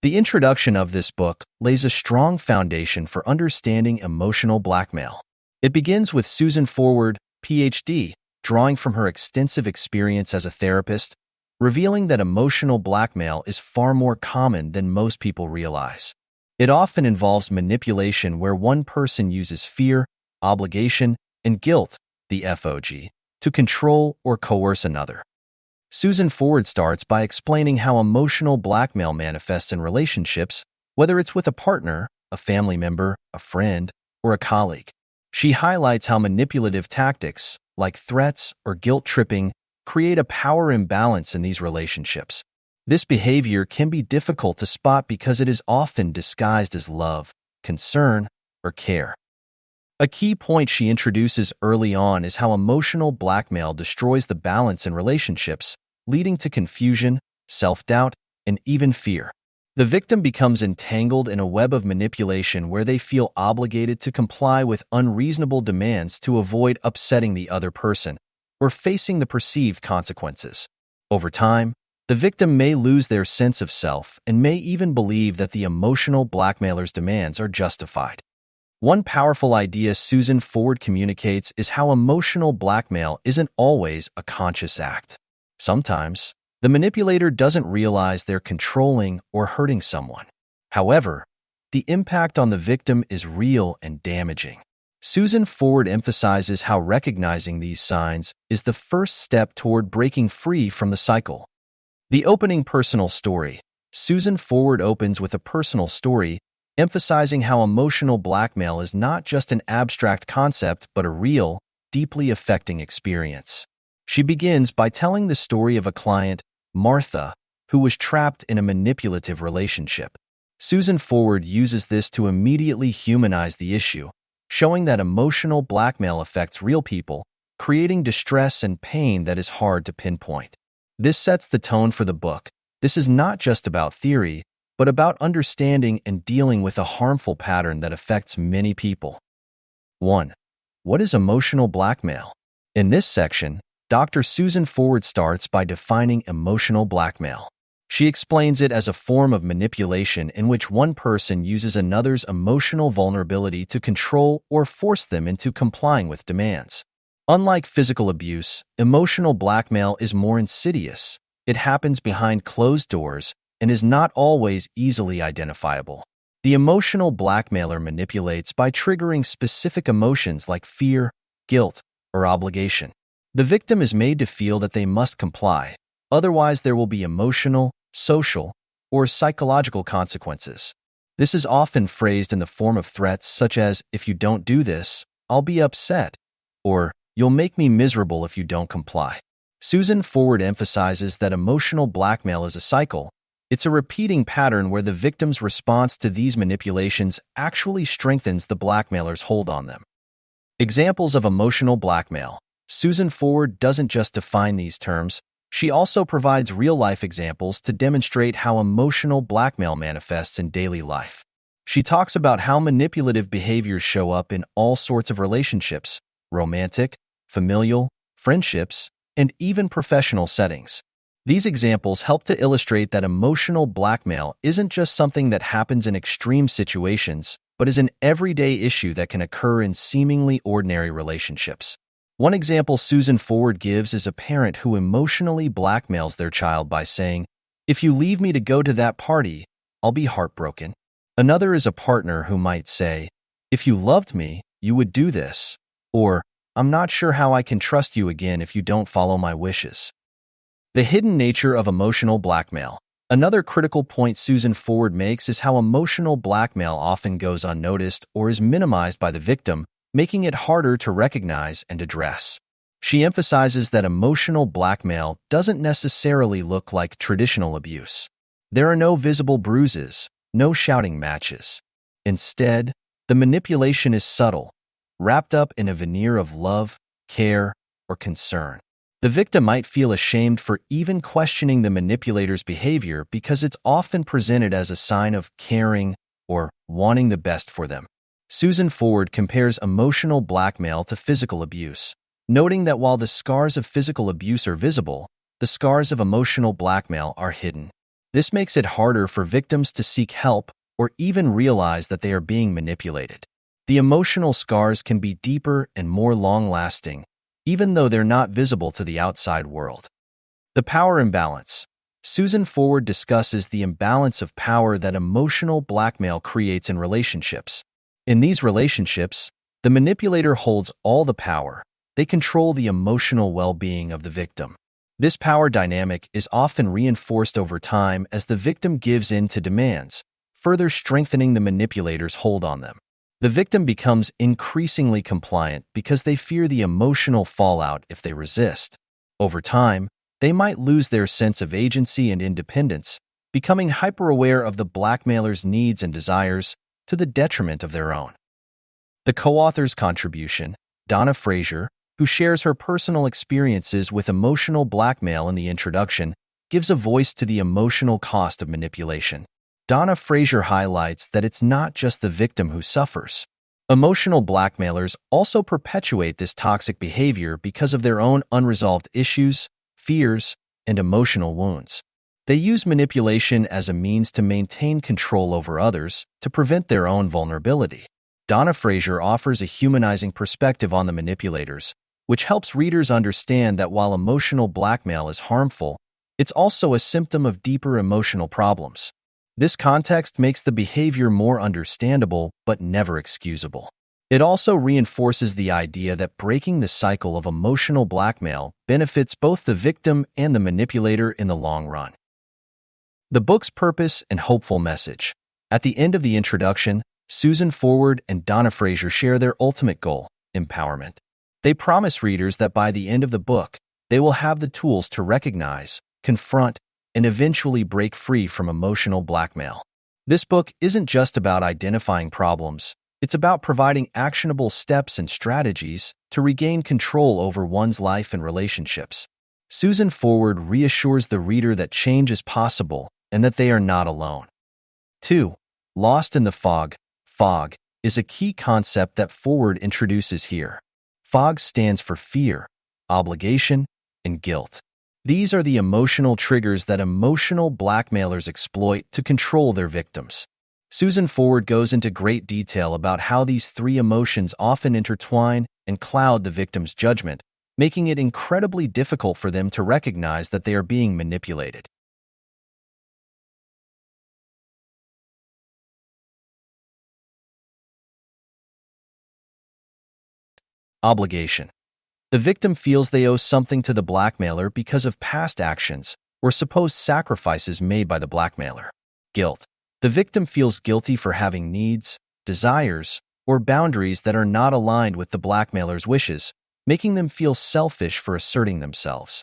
The introduction of this book lays a strong foundation for understanding emotional blackmail. It begins with Susan Forward, PhD, drawing from her extensive experience as a therapist, revealing that emotional blackmail is far more common than most people realize. It often involves manipulation where one person uses fear, obligation, and guilt, the FOG, to control or coerce another. Susan Forward starts by explaining how emotional blackmail manifests in relationships, whether it's with a partner, a family member, a friend, or a colleague. She highlights how manipulative tactics, like threats or guilt tripping, create a power imbalance in these relationships. This behavior can be difficult to spot because it is often disguised as love, concern, or care. A key point she introduces early on is how emotional blackmail destroys the balance in relationships, leading to confusion, self-doubt, and even fear. The victim becomes entangled in a web of manipulation where they feel obligated to comply with unreasonable demands to avoid upsetting the other person or facing the perceived consequences. Over time, the victim may lose their sense of self and may even believe that the emotional blackmailer's demands are justified. One powerful idea Susan Forward communicates is how emotional blackmail isn't always a conscious act. Sometimes, the manipulator doesn't realize they're controlling or hurting someone. However, the impact on the victim is real and damaging. Susan Forward emphasizes how recognizing these signs is the first step toward breaking free from the cycle. The opening personal story. Susan Forward opens with a personal story, emphasizing how emotional blackmail is not just an abstract concept but a real, deeply affecting experience. She begins by telling the story of a client, Martha, who was trapped in a manipulative relationship. Susan Forward uses this to immediately humanize the issue, showing that emotional blackmail affects real people, creating distress and pain that is hard to pinpoint. This sets the tone for the book. This is not just about theory, but about understanding and dealing with a harmful pattern that affects many people. 1. What is emotional blackmail? In this section, Dr. Susan Forward starts by defining emotional blackmail. She explains it as a form of manipulation in which one person uses another's emotional vulnerability to control or force them into complying with demands. Unlike physical abuse, emotional blackmail is more insidious. It happens behind closed doors and is not always easily identifiable. The emotional blackmailer manipulates by triggering specific emotions like fear, guilt, or obligation. The victim is made to feel that they must comply, otherwise there will be emotional, social, or psychological consequences. This is often phrased in the form of threats such as, "If you don't do this, I'll be upset," or "You'll make me miserable if you don't comply." Susan Forward emphasizes that emotional blackmail is a cycle. It's a repeating pattern where the victim's response to these manipulations actually strengthens the blackmailer's hold on them. Examples of emotional blackmail. Susan Forward doesn't just define these terms, she also provides real-life examples to demonstrate how emotional blackmail manifests in daily life. She talks about how manipulative behaviors show up in all sorts of relationships, romantic, familial, friendships, and even professional settings. These examples help to illustrate that emotional blackmail isn't just something that happens in extreme situations, but is an everyday issue that can occur in seemingly ordinary relationships. One example Susan Forward gives is a parent who emotionally blackmails their child by saying, "If you leave me to go to that party, I'll be heartbroken." Another is a partner who might say, "If you loved me, you would do this," or "I'm not sure how I can trust you again if you don't follow my wishes." The hidden nature of emotional blackmail. Another critical point Susan Forward makes is how emotional blackmail often goes unnoticed or is minimized by the victim, making it harder to recognize and address. She emphasizes that emotional blackmail doesn't necessarily look like traditional abuse. There are no visible bruises, no shouting matches. Instead, the manipulation is subtle, wrapped up in a veneer of love, care, or concern. The victim might feel ashamed for even questioning the manipulator's behavior because it's often presented as a sign of caring or wanting the best for them. Susan Forward compares emotional blackmail to physical abuse, noting that while the scars of physical abuse are visible, the scars of emotional blackmail are hidden. This makes it harder for victims to seek help or even realize that they are being manipulated. The emotional scars can be deeper and more long-lasting, even though they're not visible to the outside world. The power imbalance. Susan Forward discusses the imbalance of power that emotional blackmail creates in relationships. In these relationships, the manipulator holds all the power. They control the emotional well-being of the victim. This power dynamic is often reinforced over time as the victim gives in to demands, further strengthening the manipulator's hold on them. The victim becomes increasingly compliant because they fear the emotional fallout if they resist. Over time, they might lose their sense of agency and independence, becoming hyper-aware of the blackmailer's needs and desires to the detriment of their own. The co-author's contribution, Donna Fraser, who shares her personal experiences with emotional blackmail in the introduction, gives a voice to the emotional cost of manipulation. Donna Fraser highlights that it's not just the victim who suffers. Emotional blackmailers also perpetuate this toxic behavior because of their own unresolved issues, fears, and emotional wounds. They use manipulation as a means to maintain control over others to prevent their own vulnerability. Donna Fraser offers a humanizing perspective on the manipulators, which helps readers understand that while emotional blackmail is harmful, it's also a symptom of deeper emotional problems. This context makes the behavior more understandable but never excusable. It also reinforces the idea that breaking the cycle of emotional blackmail benefits both the victim and the manipulator in the long run. The book's purpose and hopeful message. At the end of the introduction, Susan Forward and Donna Fraser share their ultimate goal, empowerment. They promise readers that by the end of the book, they will have the tools to recognize, confront, and eventually break free from emotional blackmail. This book isn't just about identifying problems, it's about providing actionable steps and strategies to regain control over one's life and relationships. Susan Forward reassures the reader that change is possible and that they are not alone. 2. Lost in the fog. Fog is a key concept that Forward introduces here. Fog stands for fear, obligation, and guilt. These are the emotional triggers that emotional blackmailers exploit to control their victims. Susan Forward goes into great detail about how these three emotions often intertwine and cloud the victim's judgment, making it incredibly difficult for them to recognize that they are being manipulated. Obligation. The victim feels they owe something to the blackmailer because of past actions or supposed sacrifices made by the blackmailer. Guilt. The victim feels guilty for having needs, desires, or boundaries that are not aligned with the blackmailer's wishes, making them feel selfish for asserting themselves.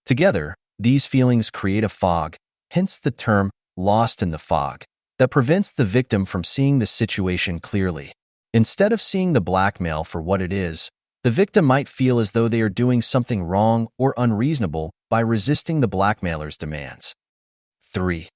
Together, these feelings create a fog, hence the term lost in the fog, that prevents the victim from seeing the situation clearly. Instead of seeing the blackmail for what it is, the victim might feel as though they are doing something wrong or unreasonable by resisting the blackmailer's demands. 3.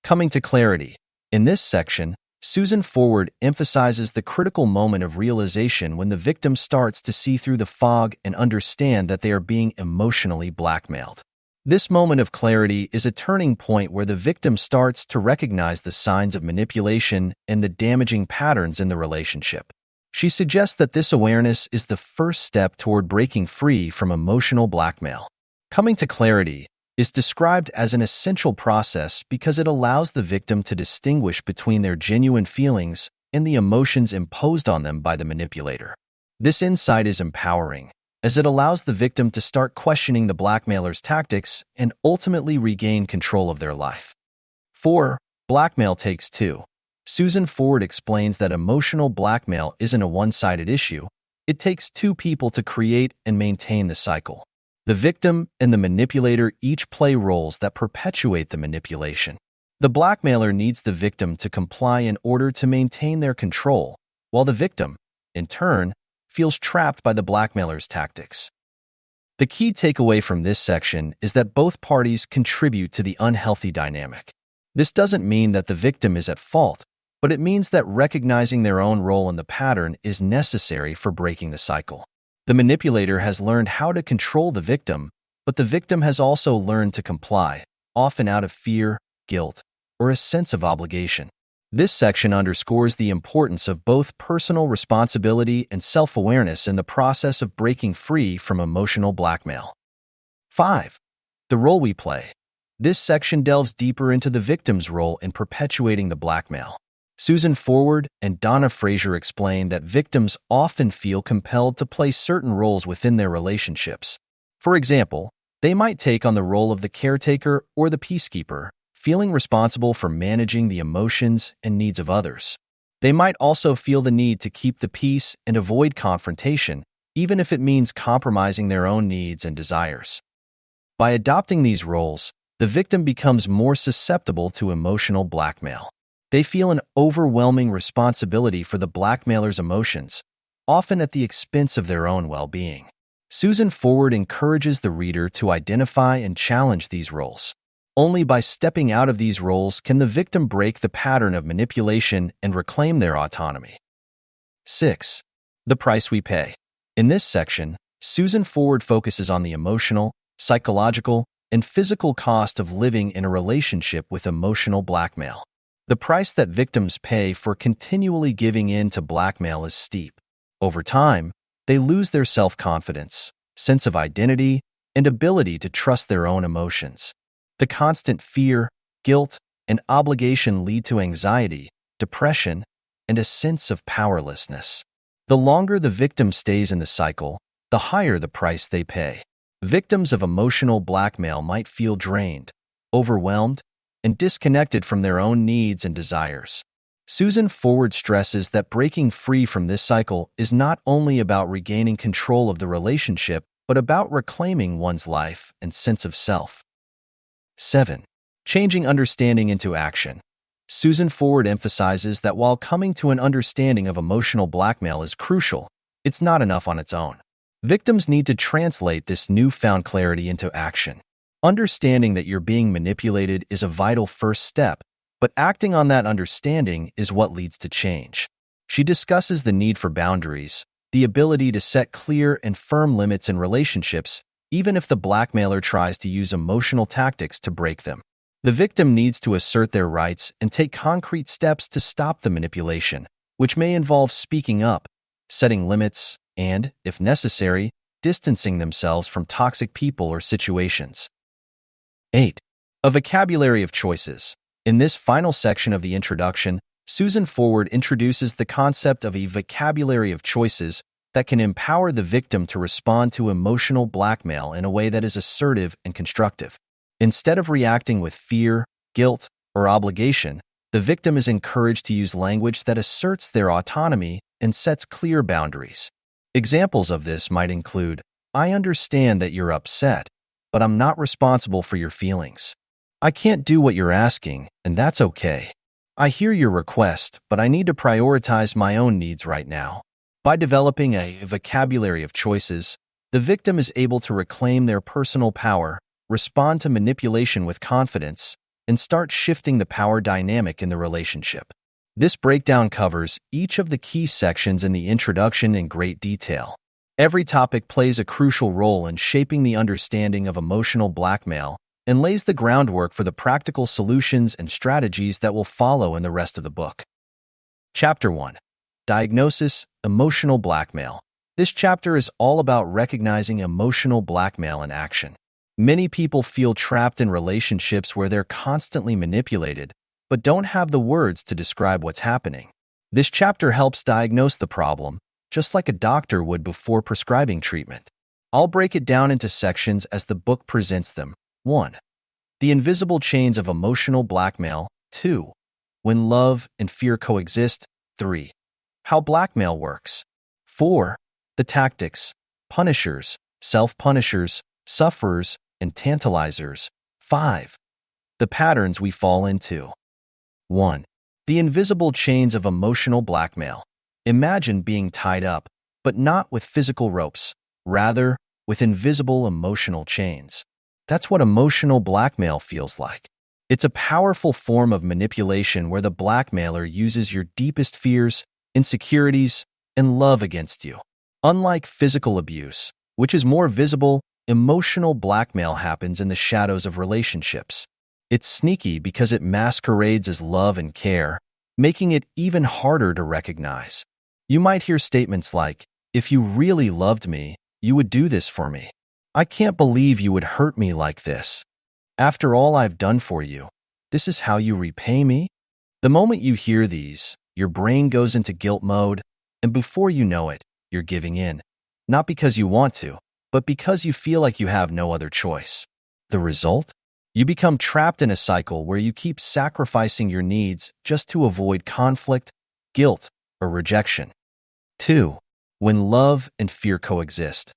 Coming to clarity. In this section, Susan Forward emphasizes the critical moment of realization when the victim starts to see through the fog and understand that they are being emotionally blackmailed. This moment of clarity is a turning point where the victim starts to recognize the signs of manipulation and the damaging patterns in the relationship. She suggests that this awareness is the first step toward breaking free from emotional blackmail. Coming to clarity is described as an essential process because it allows the victim to distinguish between their genuine feelings and the emotions imposed on them by the manipulator. This insight is empowering, as it allows the victim to start questioning the blackmailer's tactics and ultimately regain control of their life. 4. Blackmail takes two. Susan Forward explains that emotional blackmail isn't a one-sided issue. It takes two people to create and maintain the cycle. The victim and the manipulator each play roles that perpetuate the manipulation. The blackmailer needs the victim to comply in order to maintain their control, while the victim, in turn, feels trapped by the blackmailer's tactics. The key takeaway from this section is that both parties contribute to the unhealthy dynamic. This doesn't mean that the victim is at fault, but it means that recognizing their own role in the pattern is necessary for breaking the cycle. The manipulator has learned how to control the victim, but the victim has also learned to comply, often out of fear, guilt, or a sense of obligation. This section underscores the importance of both personal responsibility and self-awareness in the process of breaking free from emotional blackmail. 5. The role we play. This section delves deeper into the victim's role in perpetuating the blackmail. Susan Forward and Donna Fraser explain that victims often feel compelled to play certain roles within their relationships. For example, they might take on the role of the caretaker or the peacekeeper, feeling responsible for managing the emotions and needs of others. They might also feel the need to keep the peace and avoid confrontation, even if it means compromising their own needs and desires. By adopting these roles, the victim becomes more susceptible to emotional blackmail. They feel an overwhelming responsibility for the blackmailer's emotions, often at the expense of their own well-being. Susan Forward encourages the reader to identify and challenge these roles. Only by stepping out of these roles can the victim break the pattern of manipulation and reclaim their autonomy. 6. The price we pay. In this section, Susan Forward focuses on the emotional, psychological, and physical cost of living in a relationship with emotional blackmail. The price that victims pay for continually giving in to blackmail is steep. Over time, they lose their self-confidence, sense of identity, and ability to trust their own emotions. The constant fear, guilt, and obligation lead to anxiety, depression, and a sense of powerlessness. The longer the victim stays in the cycle, the higher the price they pay. Victims of emotional blackmail might feel drained, overwhelmed, and disconnected from their own needs and desires. Susan Forward stresses that breaking free from this cycle is not only about regaining control of the relationship, but about reclaiming one's life and sense of self. 7. Changing understanding into action. Susan Forward emphasizes that while coming to an understanding of emotional blackmail is crucial, it's not enough on its own. Victims need to translate this newfound clarity into action. Understanding that you're being manipulated is a vital first step, but acting on that understanding is what leads to change. She discusses the need for boundaries, the ability to set clear and firm limits in relationships, even if the blackmailer tries to use emotional tactics to break them. The victim needs to assert their rights and take concrete steps to stop the manipulation, which may involve speaking up, setting limits, and, if necessary, distancing themselves from toxic people or situations. 8. A vocabulary of choices. In this final section of the introduction, Susan Forward introduces the concept of a vocabulary of choices that can empower the victim to respond to emotional blackmail in a way that is assertive and constructive. Instead of reacting with fear, guilt, or obligation, the victim is encouraged to use language that asserts their autonomy and sets clear boundaries. Examples of this might include, "I understand that you're upset, but I'm not responsible for your feelings. I can't do what you're asking, and that's okay. I hear your request, but I need to prioritize my own needs right now." By developing a vocabulary of choices, the victim is able to reclaim their personal power, respond to manipulation with confidence, and start shifting the power dynamic in the relationship. This breakdown covers each of the key sections in the introduction in great detail. Every topic plays a crucial role in shaping the understanding of emotional blackmail and lays the groundwork for the practical solutions and strategies that will follow in the rest of the book. Chapter 1. Diagnosis: Emotional Blackmail. This chapter is all about recognizing emotional blackmail in action. Many people feel trapped in relationships where they're constantly manipulated, but don't have the words to describe what's happening. This chapter helps diagnose the problem, just like a doctor would before prescribing treatment. I'll break it down into sections as the book presents them. 1. The invisible chains of emotional blackmail. 2. When love and fear coexist. 3. How blackmail works. 4. The tactics, punishers, self-punishers, sufferers, and tantalizers. 5. The patterns we fall into. 1. The invisible chains of emotional blackmail. Imagine being tied up, but not with physical ropes, rather with invisible emotional chains. That's what emotional blackmail feels like. It's a powerful form of manipulation where the blackmailer uses your deepest fears, insecurities, and love against you. Unlike physical abuse, which is more visible, emotional blackmail happens in the shadows of relationships. It's sneaky because it masquerades as love and care, making it even harder to recognize. You might hear statements like, "If you really loved me, you would do this for me. I can't believe you would hurt me like this. After all I've done for you, this is how you repay me?" The moment you hear these, your brain goes into guilt mode, and before you know it, you're giving in. Not because you want to, but because you feel like you have no other choice. The result? You become trapped in a cycle where you keep sacrificing your needs just to avoid conflict, guilt, or rejection. 2. When love and fear coexist.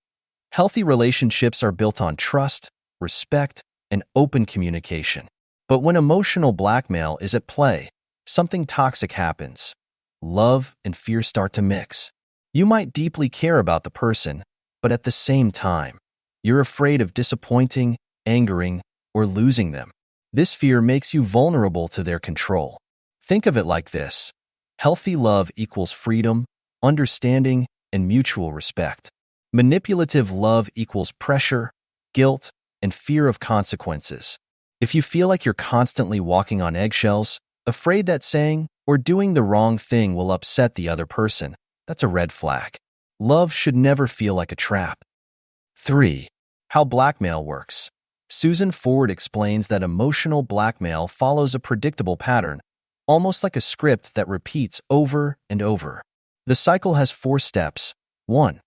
Healthy relationships are built on trust, respect, and open communication. But when emotional blackmail is at play, something toxic happens. Love and fear start to mix. You might deeply care about the person, but at the same time, you're afraid of disappointing, angering, or losing them. This fear makes you vulnerable to their control. Think of it like this: healthy love equals freedom, understanding, and mutual respect. Manipulative love equals pressure, guilt, and fear of consequences. If you feel like you're constantly walking on eggshells, afraid that saying or doing the wrong thing will upset the other person, that's a red flag. Love should never feel like a trap. 3. How blackmail works. Susan Forward explains that emotional blackmail follows a predictable pattern, almost like a script that repeats over and over. The cycle has 4 steps. 1.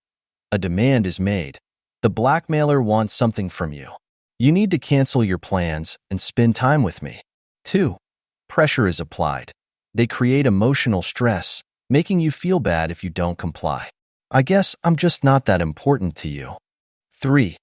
A demand is made. The blackmailer wants something from you. You need to cancel your plans and spend time with me. 2. Pressure is applied. They create emotional stress, making you feel bad if you don't comply. "I guess I'm just not that important to you." 3.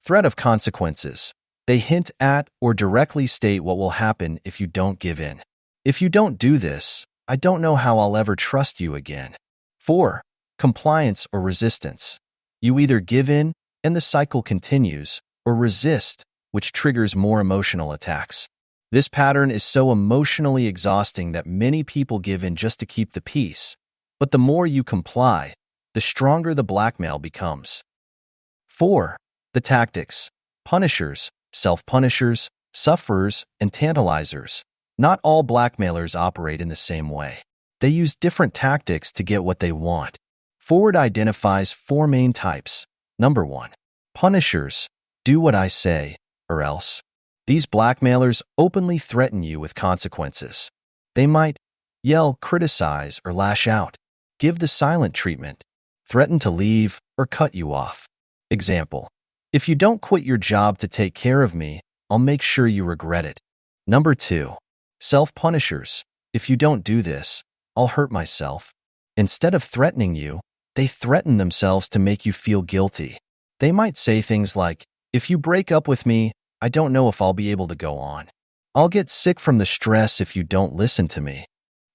Threat of consequences. They hint at or directly state what will happen if you don't give in. "If you don't do this, I don't know how I'll ever trust you again." 4. Compliance or resistance. You either give in and the cycle continues, or resist, which triggers more emotional attacks. This pattern is so emotionally exhausting that many people give in just to keep the peace. But the more you comply, the stronger the blackmail becomes. 4. The tactics. Punishers, self-punishers, sufferers, and tantalizers. Not all blackmailers operate in the same way. They use different tactics to get what they want. Forward identifies 4 main types. Number 1. Punishers. Do what I say, or else. These blackmailers openly threaten you with consequences. They might yell, criticize, or lash out, give the silent treatment, threaten to leave, or cut you off. Example: "If you don't quit your job to take care of me, I'll make sure you regret it." Number 2. Self-punishers. "If you don't do this, I'll hurt myself." Instead of threatening you, they threaten themselves to make you feel guilty. They might say things like, "If you break up with me, I don't know if I'll be able to go on. I'll get sick from the stress if you don't listen to me."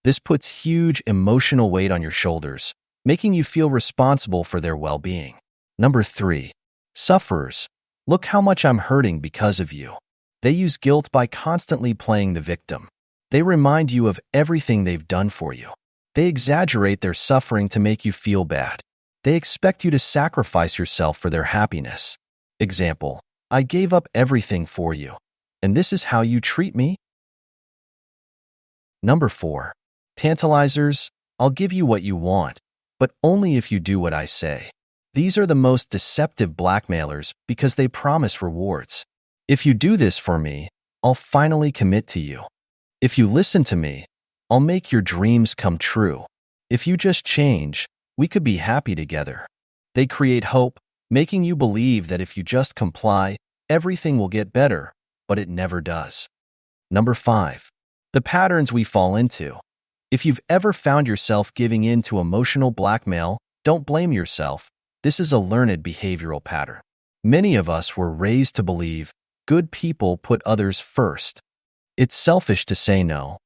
This puts huge emotional weight on your shoulders, making you feel responsible for their well-being. Number 3. Sufferers. "Look how much I'm hurting because of you." They use guilt by constantly playing the victim. They remind you of everything they've done for you. They exaggerate their suffering to make you feel bad. They expect you to sacrifice yourself for their happiness. Example: "I gave up everything for you, and this is how you treat me?" Number 4. Tantalizers. "I'll give you what you want, but only if you do what I say." These are the most deceptive blackmailers because they promise rewards. "If you do this for me, I'll finally commit to you. If you listen to me, I'll make your dreams come true. If you just change, we could be happy together." They create hope, making you believe that if you just comply, everything will get better, but it never does. Number 5. The patterns we fall into. If you've ever found yourself giving in to emotional blackmail, don't blame yourself. This is a learned behavioral pattern. Many of us were raised to believe good people put others first. It's selfish to say no.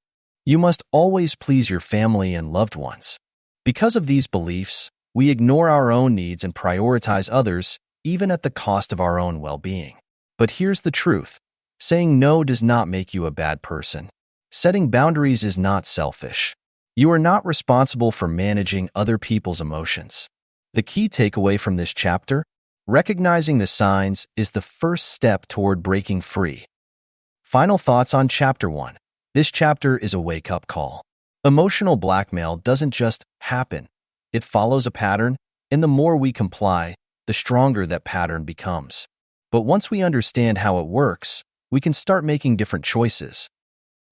You must always please your family and loved ones. Because of these beliefs, we ignore our own needs and prioritize others, even at the cost of our own well-being. But here's the truth: saying no does not make you a bad person. Setting boundaries is not selfish. You are not responsible for managing other people's emotions. The key takeaway from this chapter: recognizing the signs is the first step toward breaking free. Final thoughts on Chapter 1. This chapter is a wake-up call. Emotional blackmail doesn't just happen. It follows a pattern, and the more we comply, the stronger that pattern becomes. But once we understand how it works, we can start making different choices.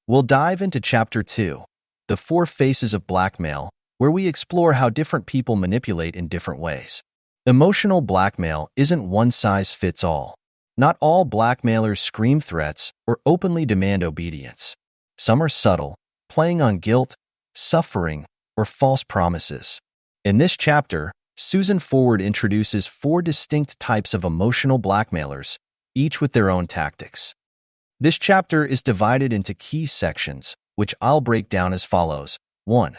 We'll dive into Chapter 2, The 4 Faces of Blackmail, where we explore how different people manipulate in different ways. Emotional blackmail isn't one-size-fits-all. Not all blackmailers scream threats or openly demand obedience. Some are subtle, playing on guilt, suffering, or false promises. In this chapter, Susan Forward introduces 4 distinct types of emotional blackmailers, each with their own tactics. This chapter is divided into key sections, which I'll break down as follows. 1.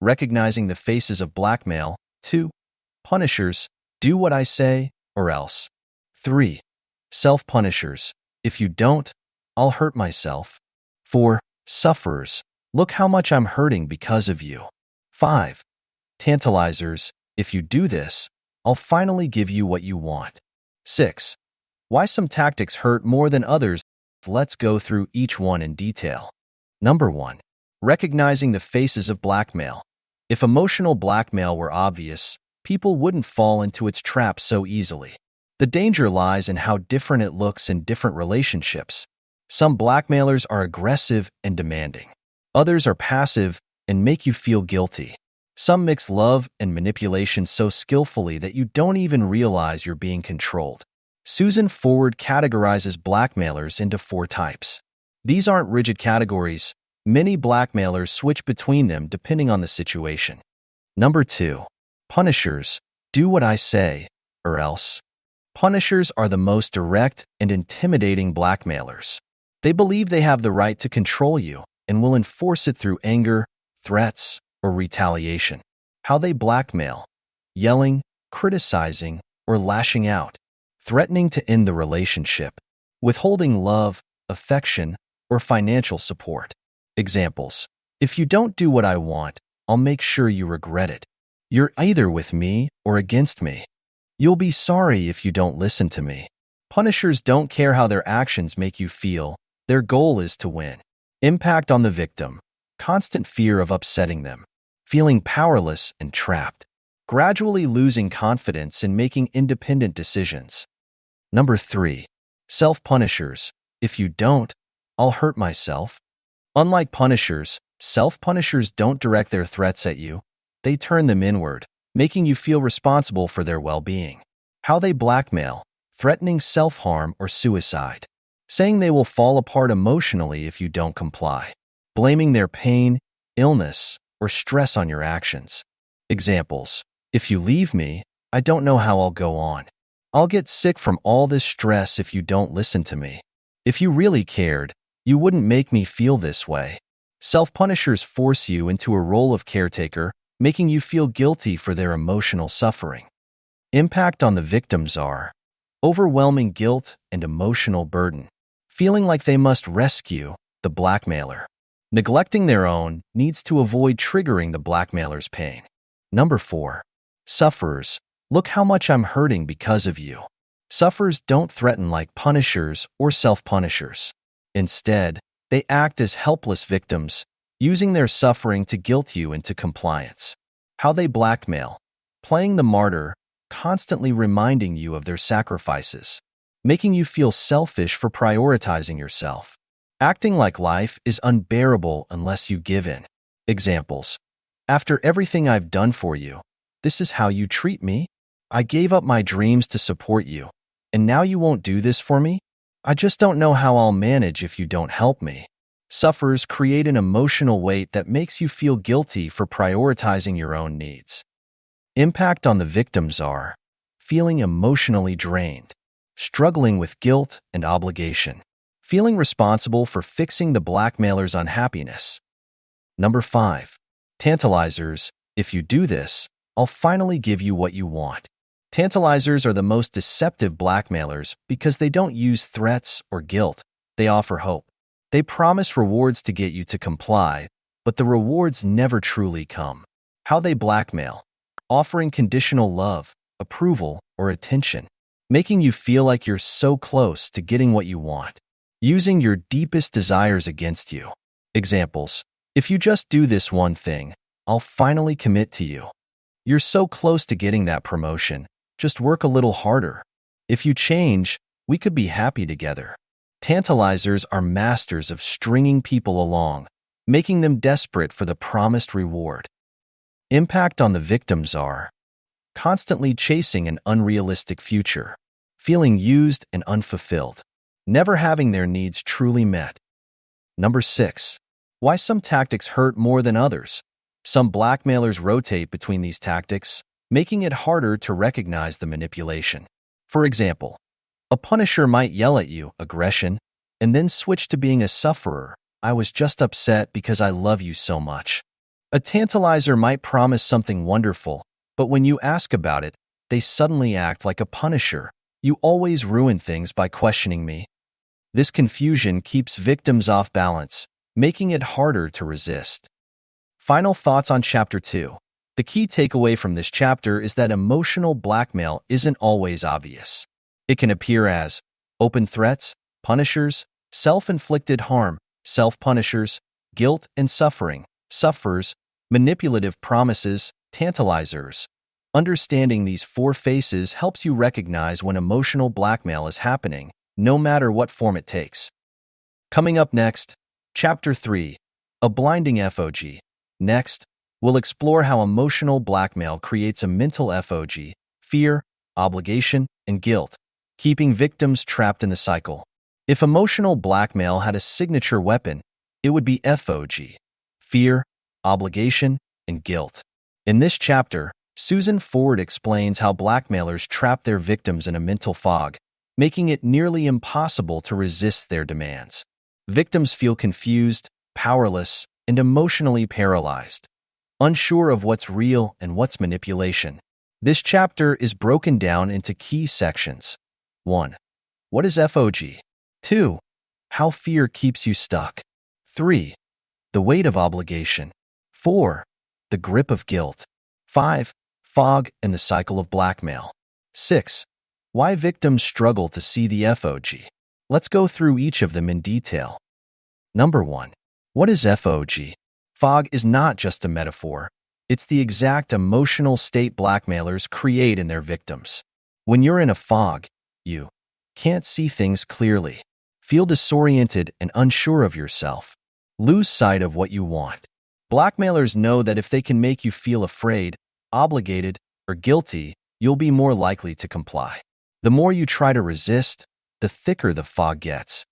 Recognizing the faces of blackmail. 2. Punishers. Do what I say, or else. 3. Self-punishers. If you don't, I'll hurt myself. 4. Sufferers. Look how much I'm hurting because of you. 5. Tantalizers. If you do this, I'll finally give you what you want. 6. Why some tactics hurt more than others. Let's go through each one in detail. Number 1. Recognizing the faces of blackmail. If emotional blackmail were obvious, people wouldn't fall into its trap so easily. The danger lies in how different it looks in different relationships. Some blackmailers are aggressive and demanding. Others are passive and make you feel guilty. Some mix love and manipulation so skillfully that you don't even realize you're being controlled. Susan Forward categorizes blackmailers into 4 types. These aren't rigid categories. Many blackmailers switch between them depending on the situation. Number 2. Punishers. Do what I say, or else. Punishers are the most direct and intimidating blackmailers. They believe they have the right to control you and will enforce it through anger, threats, or retaliation. How they blackmail: yelling, criticizing, or lashing out, threatening to end the relationship, withholding love, affection, or financial support. Examples: if you don't do what I want, I'll make sure you regret it. You're either with me or against me. You'll be sorry if you don't listen to me. Punishers don't care how their actions make you feel. Their goal is to win. Impact on the victim: constant fear of upsetting them, feeling powerless and trapped, gradually losing confidence in making independent decisions. Number 3. Self-punishers. If you don't, I'll hurt myself. Unlike punishers, self-punishers don't direct their threats at you. They turn them inward, making you feel responsible for their well-being. How they blackmail: threatening self-harm or suicide, saying they will fall apart emotionally if you don't comply, blaming their pain, illness, or stress on your actions. Examples: if you leave me, I don't know how I'll go on. I'll get sick from all this stress if you don't listen to me. If you really cared, you wouldn't make me feel this way. Self-punishers force you into a role of caretaker, making you feel guilty for their emotional suffering. Impact on the victims are overwhelming guilt and emotional burden, feeling like they must rescue the blackmailer, neglecting their own needs to avoid triggering the blackmailer's pain. Number 4. Sufferers. Look how much I'm hurting because of you. Sufferers don't threaten like punishers or self-punishers. Instead, they act as helpless victims, using their suffering to guilt you into compliance. How they blackmail: playing the martyr, constantly reminding you of their sacrifices, making you feel selfish for prioritizing yourself, acting like life is unbearable unless you give in. Examples: after everything I've done for you, this is how you treat me? I gave up my dreams to support you, and now you won't do this for me? I just don't know how I'll manage if you don't help me. Sufferers create an emotional weight that makes you feel guilty for prioritizing your own needs. Impact on the victims are feeling emotionally drained, struggling with guilt and obligation, feeling responsible for fixing the blackmailer's unhappiness. Number 5. Tantalizers. If you do this, I'll finally give you what you want. Tantalizers are the most deceptive blackmailers because they don't use threats or guilt. They offer hope. They promise rewards to get you to comply, but the rewards never truly come. How they blackmail: offering conditional love, approval, or attention, making you feel like you're so close to getting what you want. using your deepest desires against you. Examples: if you just do this one thing, I'll finally commit to you. You're so close to getting that promotion. Just work a little harder. If you change, we could be happy together. Tantalizers are masters of stringing people along, making them desperate for the promised reward. Impact on the victims are constantly chasing an unrealistic future, feeling used and unfulfilled, never having their needs truly met. Number 6. Why some tactics hurt more than others. Some blackmailers rotate between these tactics, making it harder to recognize the manipulation. For example, a punisher might yell at you, aggression, and then switch to being a sufferer. I was just upset because I love you so much. A tantalizer might promise something wonderful, but when you ask about it, they suddenly act like a punisher. You always ruin things by questioning me. This confusion keeps victims off balance, making it harder to resist. Final thoughts on Chapter 2. The key takeaway from this chapter is that emotional blackmail isn't always obvious. It can appear as open threats, punishers, self-inflicted harm, self-punishers, guilt and suffering, sufferers, manipulative promises, tantalizers. Understanding these 4 faces helps you recognize when emotional blackmail is happening, no matter what form it takes. Coming up next, Chapter 3, A Blinding FOG. Next, we'll explore how emotional blackmail creates a mental FOG, fear, obligation, and guilt, keeping victims trapped in the cycle. If emotional blackmail had a signature weapon, it would be FOG, fear, obligation, and guilt. In this chapter, Susan Ford explains how blackmailers trap their victims in a mental fog, making it nearly impossible to resist their demands. Victims feel confused, powerless, and emotionally paralyzed, unsure of what's real and what's manipulation. This chapter is broken down into key sections. 1. What is FOG? 2. How fear keeps you stuck. 3. The weight of obligation. 4. The grip of guilt. 5. Fog and the cycle of blackmail. 6. Why victims struggle to see the FOG. Let's go through each of them in detail. Number 1. What is FOG? Fog is not just a metaphor. It's the exact emotional state blackmailers create in their victims. When you're in a fog, you can't see things clearly, feel disoriented and unsure of yourself, lose sight of what you want. Blackmailers know that if they can make you feel afraid, obligated, or guilty, you'll be more likely to comply. The more you try to resist, the thicker the fog gets.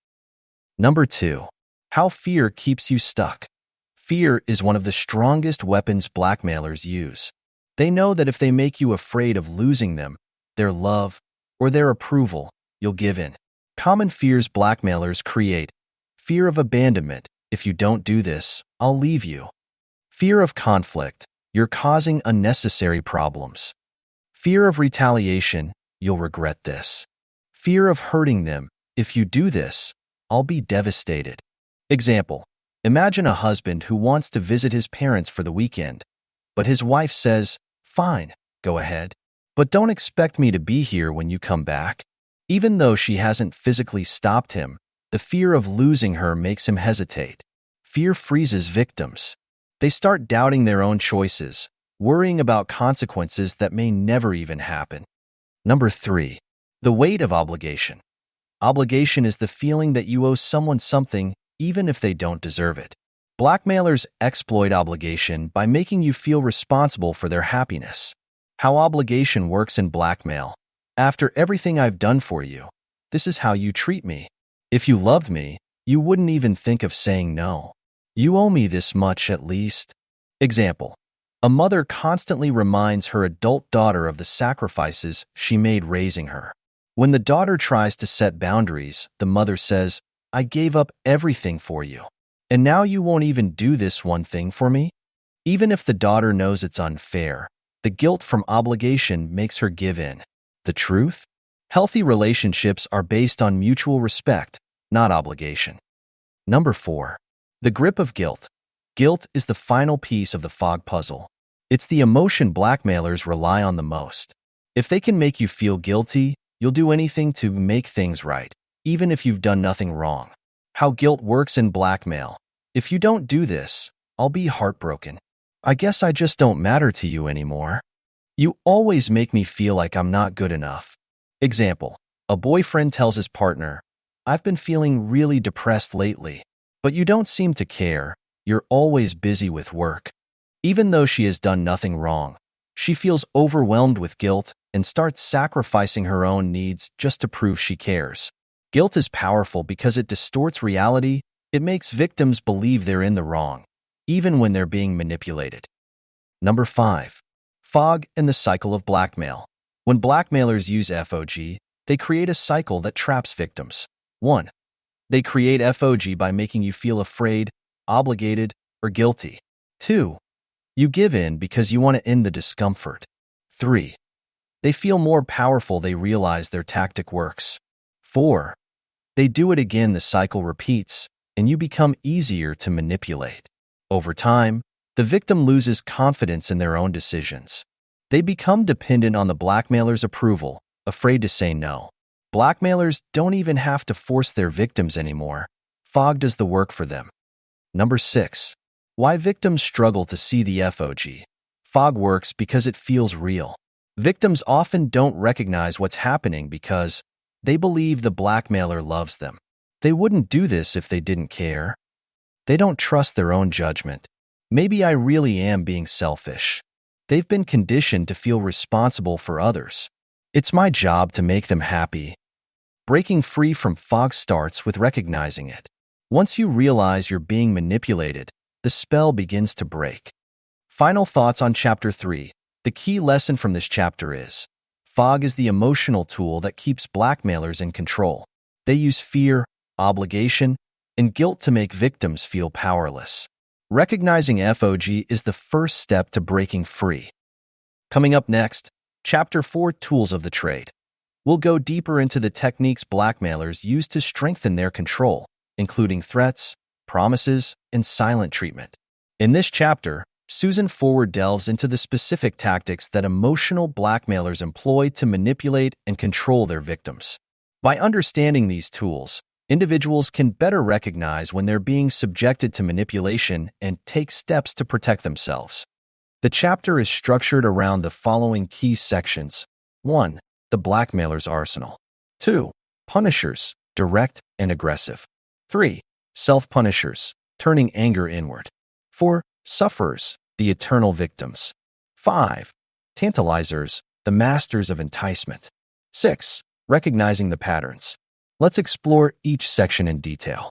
Number 2. How fear keeps you stuck. Fear is one of the strongest weapons blackmailers use. They know that if they make you afraid of losing them, their love, or their approval, you'll give in. Common fears blackmailers create: fear of abandonment. If you don't do this, I'll leave you. Fear of conflict. You're causing unnecessary problems. Fear of retaliation. You'll regret this. Fear of hurting them. If you do this, I'll be devastated. Example: imagine a husband who wants to visit his parents for the weekend, but his wife says, "Fine, go ahead, but don't expect me to be here when you come back." Even though she hasn't physically stopped him, the fear of losing her makes him hesitate. Fear freezes victims. They start doubting their own choices, worrying about consequences that may never even happen. Number 3. The weight of obligation. Obligation is the feeling that you owe someone something, even if they don't deserve it. Blackmailers exploit obligation by making you feel responsible for their happiness. How obligation works in blackmail. After everything I've done for you, this is how you treat me. If you loved me, you wouldn't even think of saying no. You owe me this much at least. Example: a mother constantly reminds her adult daughter of the sacrifices she made raising her. When the daughter tries to set boundaries, the mother says, "I gave up everything for you, and now you won't even do this one thing for me?" Even if the daughter knows it's unfair, the guilt from obligation makes her give in. The truth? Healthy relationships are based on mutual respect, not obligation. Number 4. The grip of guilt. Guilt is the final piece of the fog puzzle. It's the emotion blackmailers rely on the most. If they can make you feel guilty, you'll do anything to make things right, even if you've done nothing wrong. How guilt works in blackmail. If you don't do this, I'll be heartbroken. I guess I just don't matter to you anymore. You always make me feel like I'm not good enough. Example, a boyfriend tells his partner, I've been feeling really depressed lately, but you don't seem to care. You're always busy with work. Even though she has done nothing wrong, she feels overwhelmed with guilt and starts sacrificing her own needs just to prove she cares. Guilt is powerful because it distorts reality. It makes victims believe they're in the wrong, even when they're being manipulated. Number 5. Fog and the cycle of blackmail. When blackmailers use FOG, they create a cycle that traps victims. 1. They create FOG by making you feel afraid, obligated, or guilty. 2. You give in because you want to end the discomfort. 3. They feel more powerful. They realize their tactic works. 4. They do it again. The cycle repeats, and you become easier to manipulate. Over time, the victim loses confidence in their own decisions. They become dependent on the blackmailer's approval, afraid to say no. Blackmailers don't even have to force their victims anymore. Fog does the work for them. Number 6. Why victims struggle to see the FOG. Fog works because it feels real. Victims often don't recognize what's happening because they believe the blackmailer loves them. They wouldn't do this if they didn't care. They don't trust their own judgment. Maybe I really am being selfish. They've been conditioned to feel responsible for others. It's my job to make them happy. Breaking free from fog starts with recognizing it. Once you realize you're being manipulated, the spell begins to break. Final thoughts on Chapter 3. The key lesson from this chapter is, fog is the emotional tool that keeps blackmailers in control. They use fear, obligation, and guilt to make victims feel powerless. Recognizing FOG is the first step to breaking free. Coming up next, Chapter 4, Tools of the Trade. We'll go deeper into the techniques blackmailers use to strengthen their control, including threats, promises, and silent treatment. In this chapter, Susan Forward delves into the specific tactics that emotional blackmailers employ to manipulate and control their victims. By understanding these tools, individuals can better recognize when they're being subjected to manipulation and take steps to protect themselves. The chapter is structured around the following key sections. 1. The blackmailer's arsenal. 2. Punishers, direct and aggressive. 3. Self-punishers, turning anger inward. 4. Sufferers, the eternal victims. 5. Tantalizers, the masters of enticement. 6. Recognizing the patterns. Let's explore each section in detail.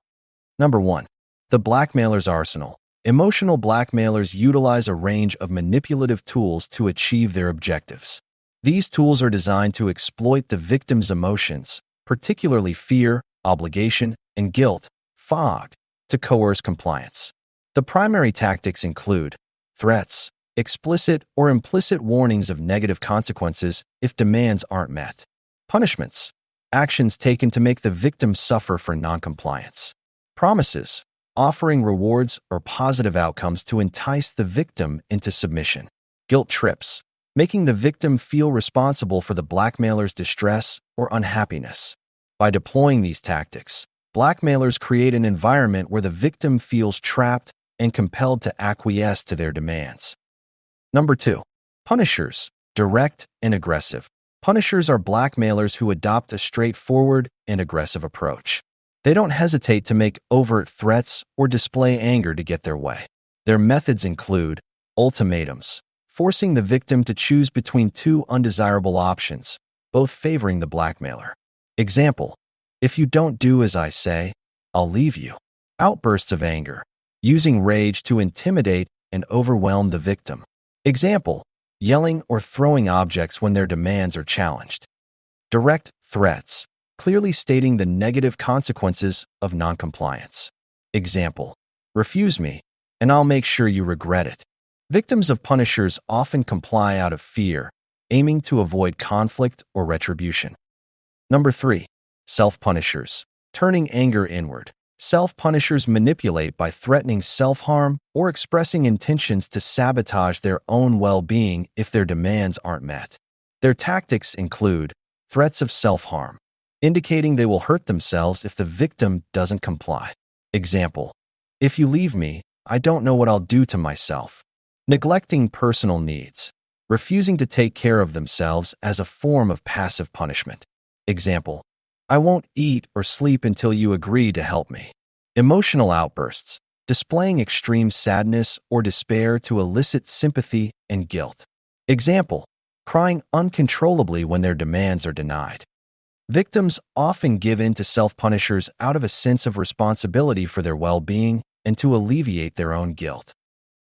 Number 1. The blackmailer's arsenal. Emotional blackmailers utilize a range of manipulative tools to achieve their objectives. These tools are designed to exploit the victim's emotions, particularly fear, obligation, and guilt, fog, to coerce compliance. The primary tactics include threats, explicit or implicit warnings of negative consequences if demands aren't met. Punishments, actions taken to make the victim suffer for noncompliance. Promises, offering rewards or positive outcomes to entice the victim into submission. Guilt trips, making the victim feel responsible for the blackmailer's distress or unhappiness. By deploying these tactics, blackmailers create an environment where the victim feels trapped and compelled to acquiesce to their demands. Number 2. Punishers, direct and aggressive. Punishers are blackmailers who adopt a straightforward and aggressive approach. They don't hesitate to make overt threats or display anger to get their way. Their methods include ultimatums, forcing the victim to choose between two undesirable options, both favoring the blackmailer. Example, if you don't do as I say, I'll leave you. Outbursts of anger, using rage to intimidate and overwhelm the victim. Example, yelling or throwing objects when their demands are challenged. Direct threats, clearly stating the negative consequences of noncompliance. Example, refuse me, and I'll make sure you regret it. Victims of punishers often comply out of fear, aiming to avoid conflict or retribution. Number 3. Self-punishers, turning anger inward. Self-punishers manipulate by threatening self-harm or expressing intentions to sabotage their own well-being if their demands aren't met. Their tactics include threats of self-harm, indicating they will hurt themselves if the victim doesn't comply. Example: if you leave me, I don't know what I'll do to myself. Neglecting personal needs, refusing to take care of themselves as a form of passive punishment. Example: I won't eat or sleep until you agree to help me. Emotional outbursts, displaying extreme sadness or despair to elicit sympathy and guilt. Example: crying uncontrollably when their demands are denied. Victims often give in to self-punishers out of a sense of responsibility for their well-being and to alleviate their own guilt.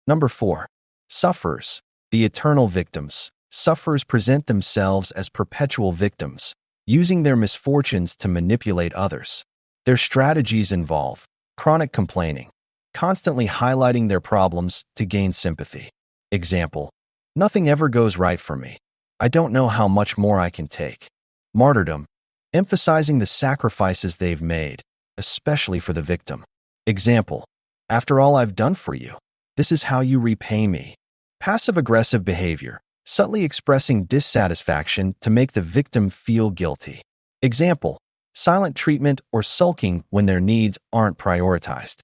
Number 4. Sufferers, the eternal victims. Sufferers present themselves as perpetual victims, using their misfortunes to manipulate others. Their strategies involve chronic complaining, constantly highlighting their problems to gain sympathy. Example: nothing ever goes right for me. I don't know how much more I can take. Martyrdom, emphasizing the sacrifices they've made, especially for the victim. Example: after all I've done for you, this is how you repay me. Passive-aggressive behavior, subtly expressing dissatisfaction to make the victim feel guilty. Example: silent treatment or sulking when their needs aren't prioritized.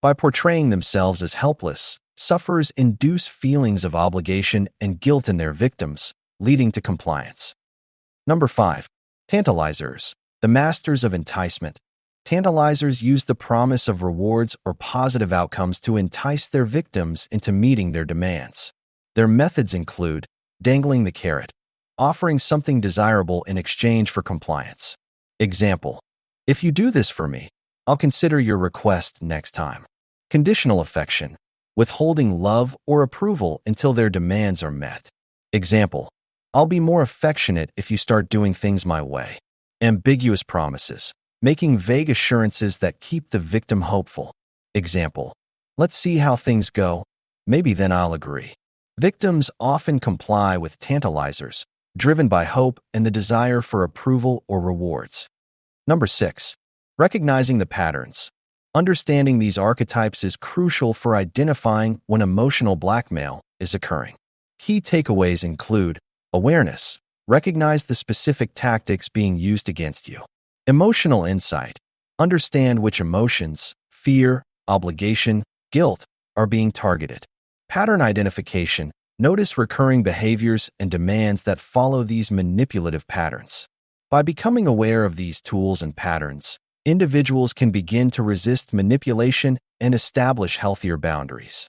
By portraying themselves as helpless, sufferers induce feelings of obligation and guilt in their victims, leading to compliance. Number 5. Tantalizers, the masters of enticement. Tantalizers use the promise of rewards or positive outcomes to entice their victims into meeting their demands. Their methods include dangling the carrot, offering something desirable in exchange for compliance. Example: if you do this for me, I'll consider your request next time. Conditional affection, withholding love or approval until their demands are met. Example: I'll be more affectionate if you start doing things my way. Ambiguous promises, making vague assurances that keep the victim hopeful. Example: let's see how things go. Maybe then I'll agree. Victims often comply with tantalizers, driven by hope and the desire for approval or rewards. Number 6. Recognizing the patterns. Understanding these archetypes is crucial for identifying when emotional blackmail is occurring. Key takeaways include awareness. Recognize the specific tactics being used against you. Emotional insight. Understand which emotions, fear, obligation, guilt, are being targeted. Pattern identification. Notice recurring behaviors and demands that follow these manipulative patterns. By becoming aware of these tools and patterns, individuals can begin to resist manipulation and establish healthier boundaries.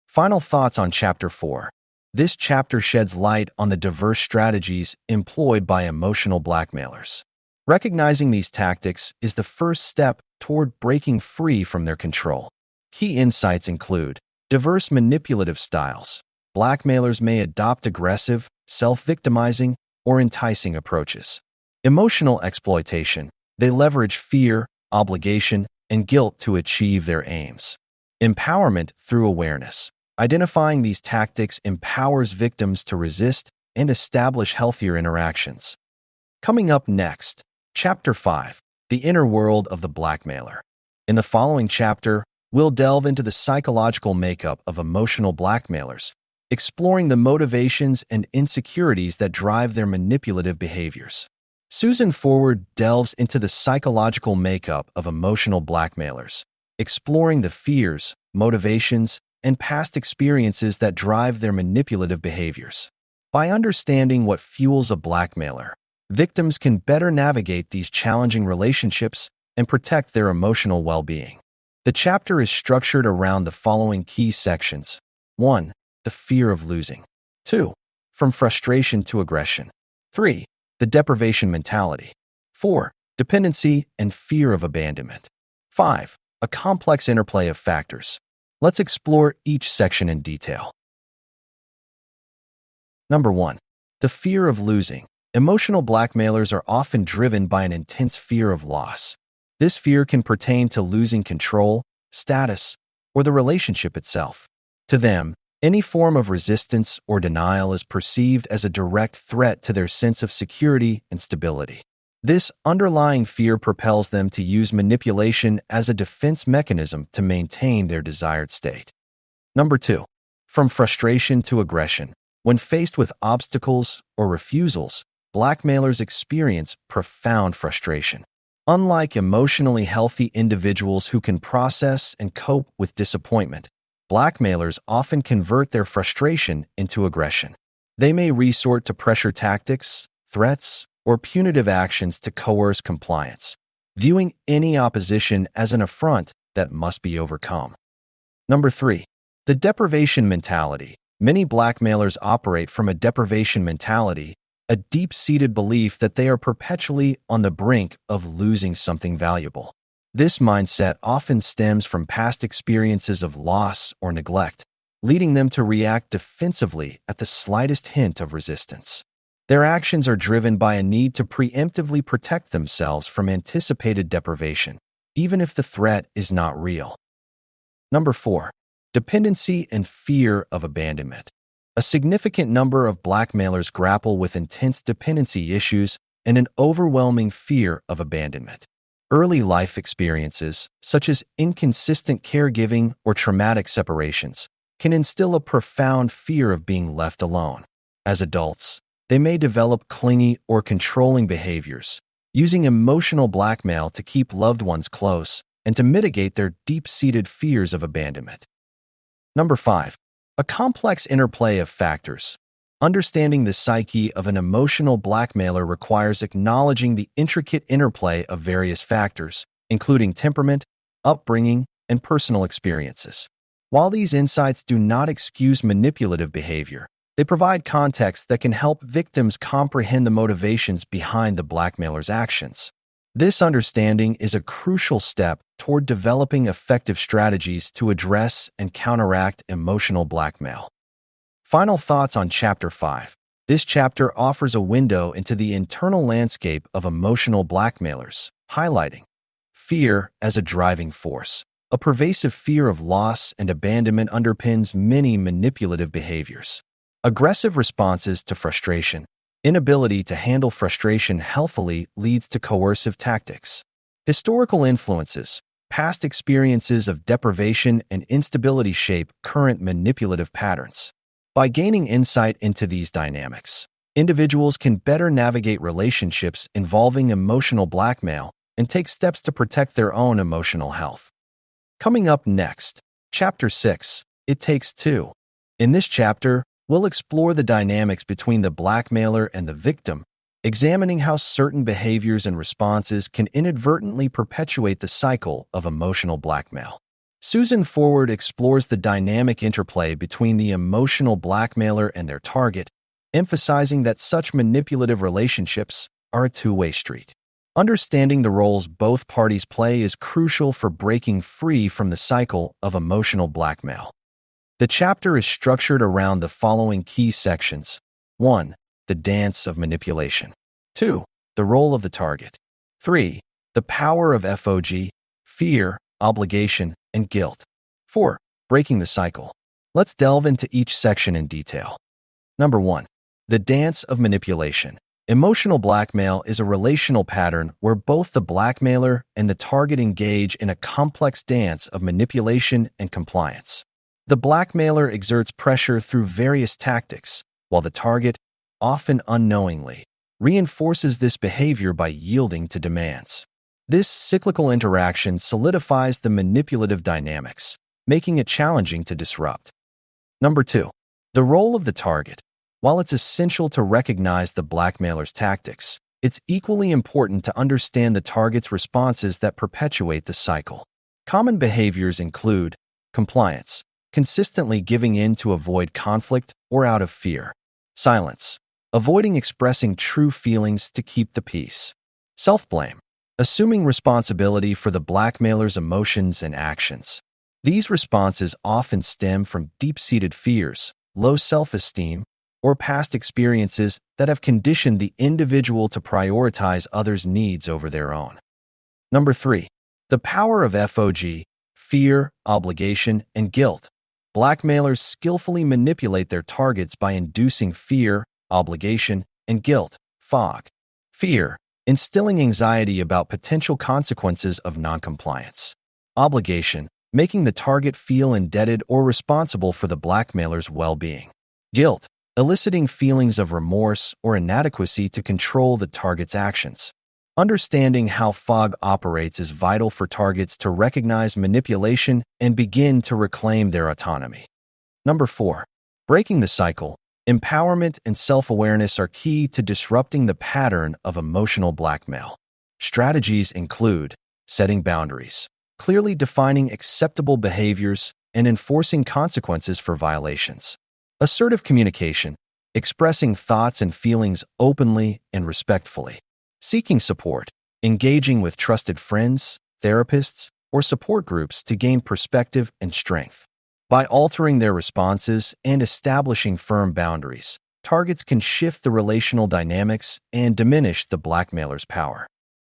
Final thoughts on Chapter 4. This chapter sheds light on the diverse strategies employed by emotional blackmailers. Recognizing these tactics is the first step toward breaking free from their control. Key insights include diverse manipulative styles. Blackmailers may adopt aggressive, self-victimizing, or enticing approaches. Emotional exploitation. They leverage fear, obligation, and guilt to achieve their aims. Empowerment through awareness. Identifying these tactics empowers victims to resist and establish healthier interactions. Coming up next, Chapter 5, The Inner World of the Blackmailer. In the following chapter, we'll delve into the psychological makeup of emotional blackmailers, exploring the motivations and insecurities that drive their manipulative behaviors. Susan Forward delves into the psychological makeup of emotional blackmailers, exploring the fears, motivations, and past experiences that drive their manipulative behaviors. By understanding what fuels a blackmailer, victims can better navigate these challenging relationships and protect their emotional well-being. The chapter is structured around the following key sections. 1. The fear of losing. 2. From frustration to aggression. 3. The deprivation mentality. 4. Dependency and fear of abandonment. 5. A complex interplay of factors. Let's explore each section in detail. Number 1. The fear of losing. Emotional blackmailers are often driven by an intense fear of loss. This fear can pertain to losing control, status, or the relationship itself. To them, any form of resistance or denial is perceived as a direct threat to their sense of security and stability. This underlying fear propels them to use manipulation as a defense mechanism to maintain their desired state. Number 2. From frustration to aggression. When faced with obstacles or refusals, blackmailers experience profound frustration. Unlike emotionally healthy individuals who can process and cope with disappointment, blackmailers often convert their frustration into aggression. They may resort to pressure tactics, threats, or punitive actions to coerce compliance, viewing any opposition as an affront that must be overcome. Number 3. The deprivation mentality. Many blackmailers operate from a deprivation mentality, a deep-seated belief that they are perpetually on the brink of losing something valuable. This mindset often stems from past experiences of loss or neglect, leading them to react defensively at the slightest hint of resistance. Their actions are driven by a need to preemptively protect themselves from anticipated deprivation, even if the threat is not real. Number 4. Dependency and fear of abandonment. A significant number of blackmailers grapple with intense dependency issues and an overwhelming fear of abandonment. Early life experiences, such as inconsistent caregiving or traumatic separations, can instill a profound fear of being left alone. As adults, they may develop clingy or controlling behaviors, using emotional blackmail to keep loved ones close and to mitigate their deep-seated fears of abandonment. Number 5. A complex interplay of factors. Understanding the psyche of an emotional blackmailer requires acknowledging the intricate interplay of various factors, including temperament, upbringing, and personal experiences. While these insights do not excuse manipulative behavior, they provide context that can help victims comprehend the motivations behind the blackmailer's actions. This understanding is a crucial step toward developing effective strategies to address and counteract emotional blackmail. Final thoughts on Chapter 5. This chapter offers a window into the internal landscape of emotional blackmailers, highlighting fear as a driving force. A pervasive fear of loss and abandonment underpins many manipulative behaviors. Aggressive responses to frustration. Inability to handle frustration healthfully leads to coercive tactics. Historical influences. Past experiences of deprivation and instability shape current manipulative patterns. By gaining insight into these dynamics, individuals can better navigate relationships involving emotional blackmail and take steps to protect their own emotional health. Coming up next, Chapter 6, It Takes Two. In this chapter, we'll explore the dynamics between the blackmailer and the victim, examining how certain behaviors and responses can inadvertently perpetuate the cycle of emotional blackmail. Susan Forward explores the dynamic interplay between the emotional blackmailer and their target, emphasizing that such manipulative relationships are a two-way street. Understanding the roles both parties play is crucial for breaking free from the cycle of emotional blackmail. The chapter is structured around the following key sections. 1. The dance of manipulation. 2. The role of the target. 3. The power of FOG, fear, obligation, and guilt. 4. Breaking the cycle. Let's delve into each section in detail. Number 1. The dance of manipulation. Emotional blackmail is a relational pattern where both the blackmailer and the target engage in a complex dance of manipulation and compliance. The blackmailer exerts pressure through various tactics, while the target, often unknowingly, reinforces this behavior by yielding to demands. This cyclical interaction solidifies the manipulative dynamics, making it challenging to disrupt. Number 2. The role of the target. While it's essential to recognize the blackmailer's tactics, it's equally important to understand the target's responses that perpetuate the cycle. Common behaviors include compliance, consistently giving in to avoid conflict or out of fear. Silence, avoiding expressing true feelings to keep the peace. Self-blame, assuming responsibility for the blackmailer's emotions and actions. These responses often stem from deep-seated fears, low self-esteem, or past experiences that have conditioned the individual to prioritize others' needs over their own. Number 3. The power of FOG, fear, obligation, and guilt. Blackmailers skillfully manipulate their targets by inducing fear, obligation, and guilt, FOG. Fear, instilling anxiety about potential consequences of noncompliance. Obligation, making the target feel indebted or responsible for the blackmailer's well-being. Guilt, eliciting feelings of remorse or inadequacy to control the target's actions. Understanding how fog operates is vital for targets to recognize manipulation and begin to reclaim their autonomy. Number 4. Breaking the cycle. Empowerment and self-awareness are key to disrupting the pattern of emotional blackmail. Strategies include setting boundaries, clearly defining acceptable behaviors, and enforcing consequences for violations. Assertive communication, expressing thoughts and feelings openly and respectfully. Seeking support, engaging with trusted friends, therapists, or support groups to gain perspective and strength. By altering their responses and establishing firm boundaries, targets can shift the relational dynamics and diminish the blackmailer's power.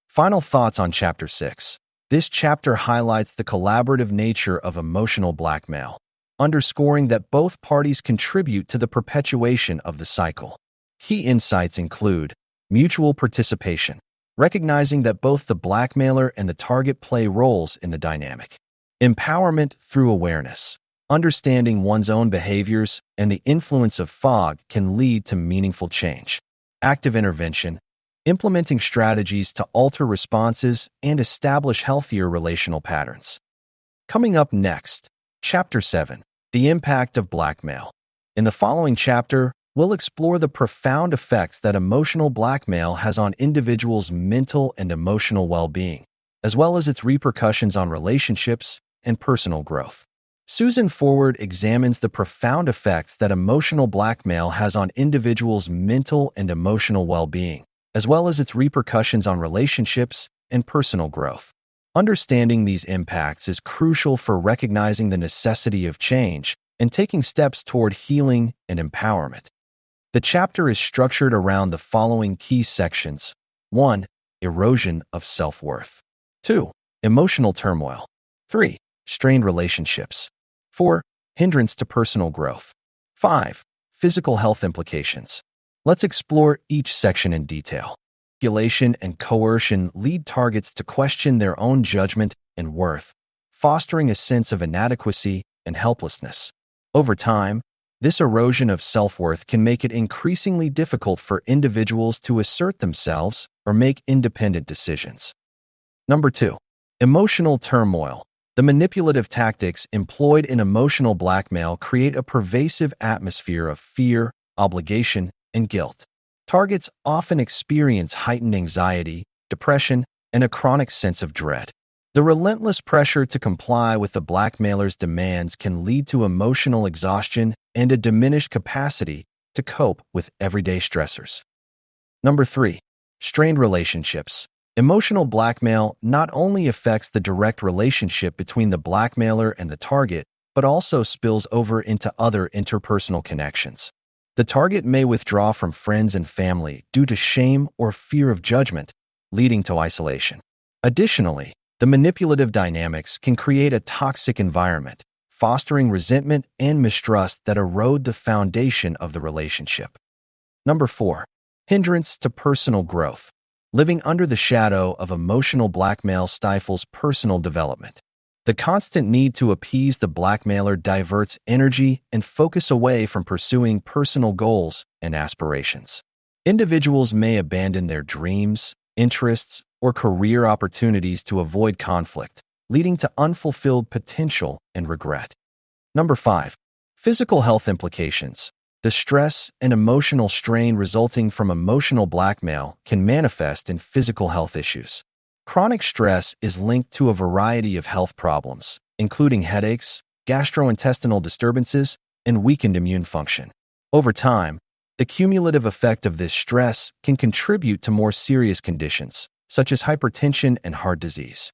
Final thoughts on Chapter 6. This chapter highlights the collaborative nature of emotional blackmail, underscoring that both parties contribute to the perpetuation of the cycle. Key insights include mutual participation, recognizing that both the blackmailer and the target play roles in the dynamic. Empowerment through awareness. Understanding one's own behaviors and the influence of fog can lead to meaningful change. Active intervention. Implementing strategies to alter responses and establish healthier relational patterns. Coming up next, Chapter 7. The Impact of Blackmail. In the following chapter, we'll explore the profound effects that emotional blackmail has on individuals' mental and emotional well-being, as well as its repercussions on relationships and personal growth. Susan Forward examines the profound effects that emotional blackmail has on individuals' mental and emotional well-being, as well as its repercussions on relationships and personal growth. Understanding these impacts is crucial for recognizing the necessity of change and taking steps toward healing and empowerment. The chapter is structured around the following key sections. 1. Erosion of self-worth. 2. Emotional turmoil. 3. Strained relationships. 4. Hindrance to personal growth. 5. Physical health implications. Let's explore each section in detail. Manipulation and coercion lead targets to question their own judgment and worth, fostering a sense of inadequacy and helplessness. Over time, this erosion of self-worth can make it increasingly difficult for individuals to assert themselves or make independent decisions. Number 2. Emotional turmoil. The manipulative tactics employed in emotional blackmail create a pervasive atmosphere of fear, obligation, and guilt. Targets often experience heightened anxiety, depression, and a chronic sense of dread. The relentless pressure to comply with the blackmailer's demands can lead to emotional exhaustion and a diminished capacity to cope with everyday stressors. Number 3. Strained relationships. Emotional blackmail not only affects the direct relationship between the blackmailer and the target, but also spills over into other interpersonal connections. The target may withdraw from friends and family due to shame or fear of judgment, leading to isolation. Additionally, the manipulative dynamics can create a toxic environment, fostering resentment and mistrust that erode the foundation of the relationship. Number 4. Hindrance to personal growth. Living under the shadow of emotional blackmail stifles personal development. The constant need to appease the blackmailer diverts energy and focus away from pursuing personal goals and aspirations. Individuals may abandon their dreams, interests, or career opportunities to avoid conflict, leading to unfulfilled potential and regret. Number 5. Physical health implications. The stress and emotional strain resulting from emotional blackmail can manifest in physical health issues. Chronic stress is linked to a variety of health problems, including headaches, gastrointestinal disturbances, and weakened immune function. Over time, the cumulative effect of this stress can contribute to more serious conditions, such as hypertension and heart disease.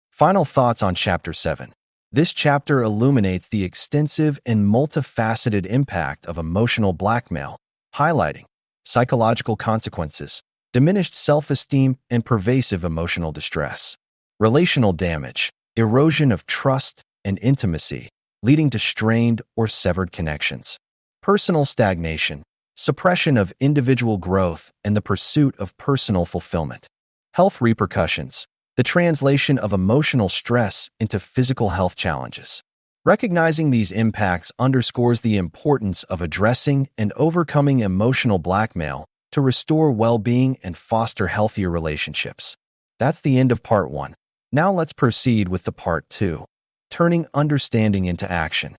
Final thoughts on Chapter 7. This chapter illuminates the extensive and multifaceted impact of emotional blackmail, highlighting psychological consequences, diminished self-esteem, and pervasive emotional distress. Relational damage, erosion of trust and intimacy, leading to strained or severed connections. Personal stagnation, suppression of individual growth, and the pursuit of personal fulfillment. Health repercussions, the translation of emotional stress into physical health challenges. Recognizing these impacts underscores the importance of addressing and overcoming emotional blackmail to restore well-being and foster healthier relationships. That's the end of part 1. Now let's proceed with the part 2, turning understanding into action.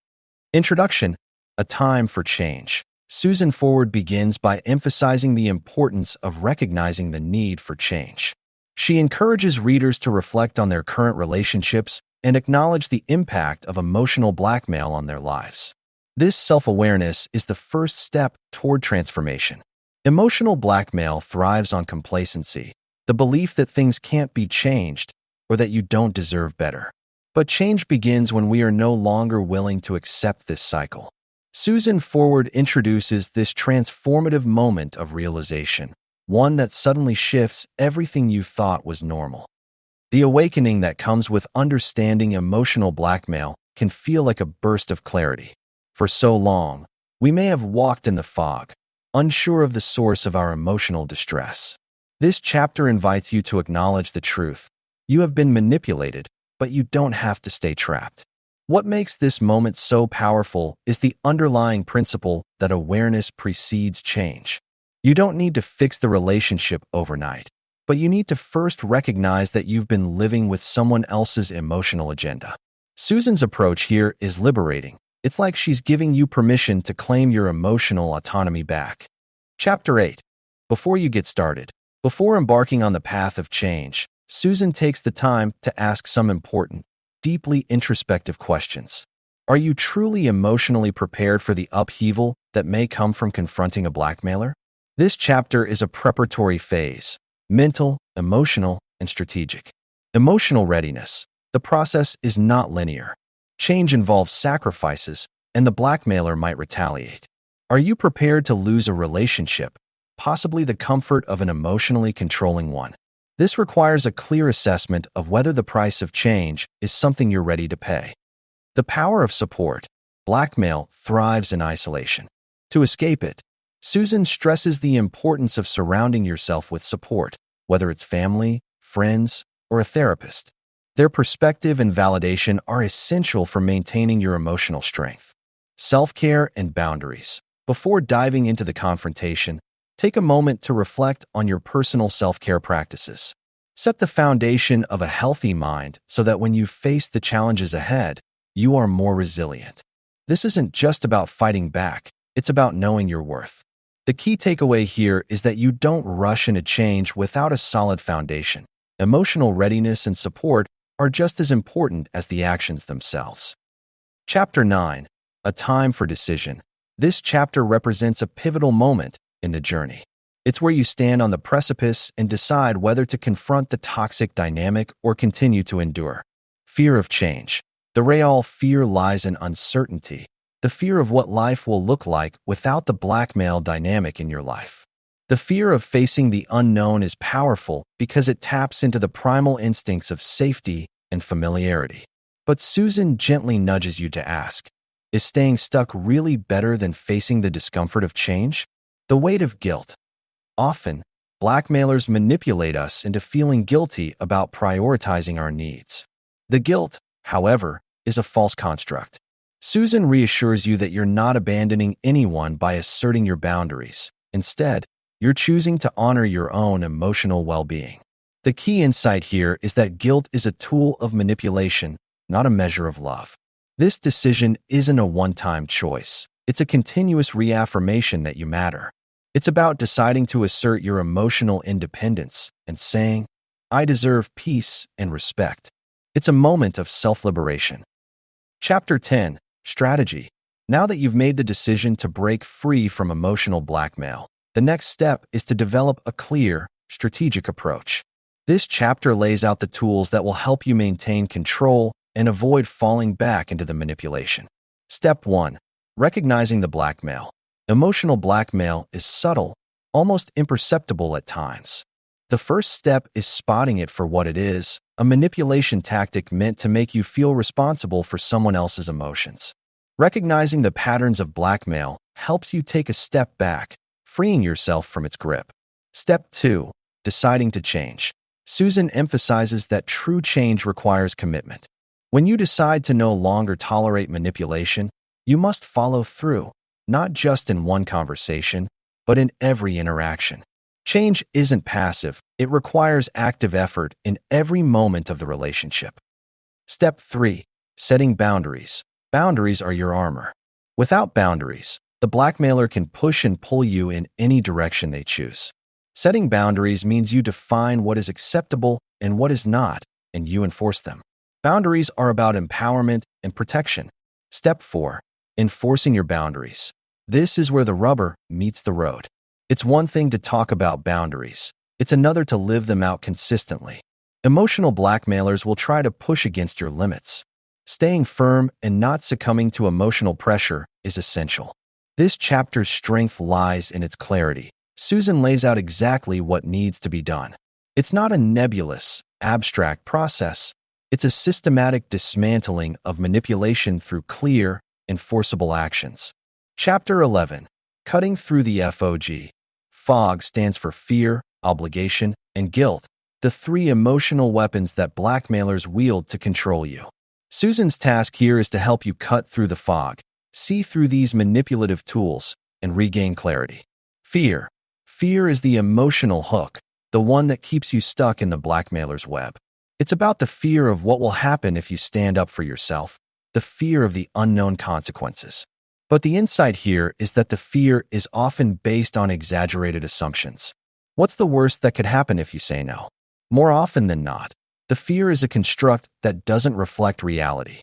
Introduction, a time for change. Susan Forward begins by emphasizing the importance of recognizing the need for change. She encourages readers to reflect on their current relationships and acknowledge the impact of emotional blackmail on their lives. This self-awareness is the first step toward transformation. Emotional blackmail thrives on complacency, the belief that things can't be changed or that you don't deserve better. But change begins when we are no longer willing to accept this cycle. Susan Forward introduces this transformative moment of realization, one that suddenly shifts everything you thought was normal. The awakening that comes with understanding emotional blackmail can feel like a burst of clarity. For so long, we may have walked in the fog, unsure of the source of our emotional distress. This chapter invites you to acknowledge the truth. You have been manipulated, but you don't have to stay trapped. What makes this moment so powerful is the underlying principle that awareness precedes change. You don't need to fix the relationship overnight, but you need to first recognize that you've been living with someone else's emotional agenda. Susan's approach here is liberating. It's like she's giving you permission to claim your emotional autonomy back. Chapter 8. Before you get started, before embarking on the path of change, Susan takes the time to ask some important, deeply introspective questions. Are you truly emotionally prepared for the upheaval that may come from confronting a blackmailer? This chapter is a preparatory phase: mental, emotional, and strategic. Emotional readiness. The process is not linear. Change involves sacrifices, and the blackmailer might retaliate. Are you prepared to lose a relationship, possibly the comfort of an emotionally controlling one? This requires a clear assessment of whether the price of change is something you're ready to pay. The power of support. Blackmail thrives in isolation. To escape it, Susan stresses the importance of surrounding yourself with support, whether it's family, friends, or a therapist. Their perspective and validation are essential for maintaining your emotional strength. Self-care and boundaries. Before diving into the confrontation, take a moment to reflect on your personal self-care practices. Set the foundation of a healthy mind so that when you face the challenges ahead, you are more resilient. This isn't just about fighting back, it's about knowing your worth. The key takeaway here is that you don't rush into change without a solid foundation. Emotional readiness and support are just as important as the actions themselves. Chapter 9. A time for decision. This chapter represents a pivotal moment in the journey. It's where you stand on the precipice and decide whether to confront the toxic dynamic or continue to endure. Fear of change. The real fear lies in uncertainty, the fear of what life will look like without the blackmail dynamic in your life. The fear of facing the unknown is powerful because it taps into the primal instincts of safety and familiarity. But Susan gently nudges you to ask, is staying stuck really better than facing the discomfort of change? The weight of guilt. Often, blackmailers manipulate us into feeling guilty about prioritizing our needs. The guilt, however, is a false construct. Susan reassures you that you're not abandoning anyone by asserting your boundaries. Instead, you're choosing to honor your own emotional well-being. The key insight here is that guilt is a tool of manipulation, not a measure of love. This decision isn't a one-time choice. It's a continuous reaffirmation that you matter. It's about deciding to assert your emotional independence and saying, I deserve peace and respect. It's a moment of self-liberation. Chapter 10. Strategy. Now that you've made the decision to break free from emotional blackmail, the next step is to develop a clear, strategic approach. This chapter lays out the tools that will help you maintain control and avoid falling back into the manipulation. Step 1. Recognizing the blackmail. Emotional blackmail is subtle, almost imperceptible at times. The first step is spotting it for what it is, a manipulation tactic meant to make you feel responsible for someone else's emotions. Recognizing the patterns of blackmail helps you take a step back, freeing yourself from its grip. Step 2. Deciding to change. Susan emphasizes that true change requires commitment. When you decide to no longer tolerate manipulation, you must follow through, not just in one conversation, but in every interaction. Change isn't passive, it requires active effort in every moment of the relationship. Step 3. Setting boundaries. Boundaries are your armor. Without boundaries, the blackmailer can push and pull you in any direction they choose. Setting boundaries means you define what is acceptable and what is not, and you enforce them. Boundaries are about empowerment and protection. Step 4. Enforcing your boundaries. This is where the rubber meets the road. It's one thing to talk about boundaries. It's another to live them out consistently. Emotional blackmailers will try to push against your limits. Staying firm and not succumbing to emotional pressure is essential. This chapter's strength lies in its clarity. Susan lays out exactly what needs to be done. It's not a nebulous, abstract process. It's a systematic dismantling of manipulation through clear, enforceable actions. Chapter 11. Cutting through the FOG. FOG stands for fear, obligation, and guilt, the three emotional weapons that blackmailers wield to control you. Susan's task here is to help you cut through the fog, see through these manipulative tools, and regain clarity. Fear. Fear is the emotional hook, the one that keeps you stuck in the blackmailer's web. It's about the fear of what will happen if you stand up for yourself, the fear of the unknown consequences. But the insight here is that the fear is often based on exaggerated assumptions. What's the worst that could happen if you say no? More often than not, the fear is a construct that doesn't reflect reality.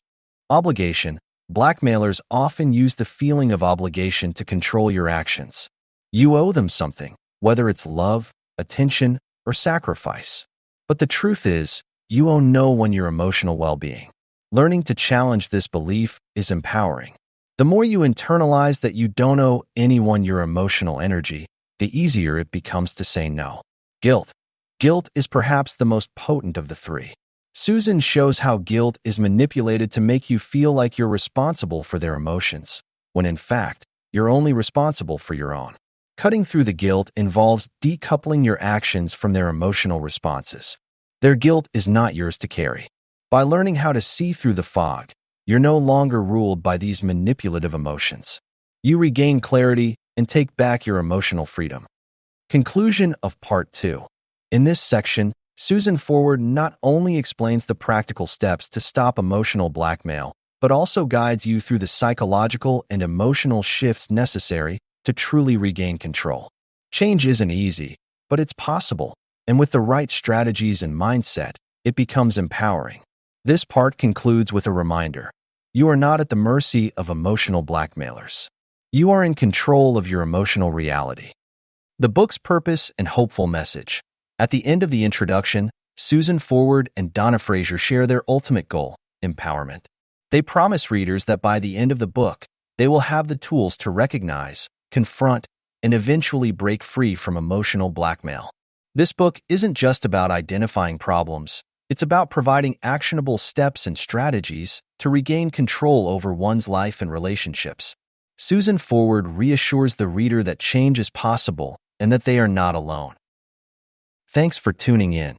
Obligation. Blackmailers often use the feeling of obligation to control your actions. You owe them something, whether it's love, attention, or sacrifice. But the truth is, you owe no one your emotional well-being. Learning to challenge this belief is empowering. The more you internalize that you don't owe anyone your emotional energy, the easier it becomes to say no. Guilt. Guilt is perhaps the most potent of the three. Susan shows how guilt is manipulated to make you feel like you're responsible for their emotions, when in fact, you're only responsible for your own. Cutting through the guilt involves decoupling your actions from their emotional responses. Their guilt is not yours to carry. By learning how to see through the fog, you're no longer ruled by these manipulative emotions. You regain clarity and take back your emotional freedom. Conclusion of Part 2. In this section, Susan Forward not only explains the practical steps to stop emotional blackmail, but also guides you through the psychological and emotional shifts necessary to truly regain control. Change isn't easy, but it's possible, and with the right strategies and mindset, it becomes empowering. This part concludes with a reminder. You are not at the mercy of emotional blackmailers. You are in control of your emotional reality. The book's purpose and hopeful message. At the end of the introduction, Susan Forward and Donna Fraser share their ultimate goal, empowerment. They promise readers that by the end of the book, they will have the tools to recognize, confront, and eventually break free from emotional blackmail. This book isn't just about identifying problems. It's about providing actionable steps and strategies to regain control over one's life and relationships. Susan Forward reassures the reader that change is possible and that they are not alone. Thanks for tuning in.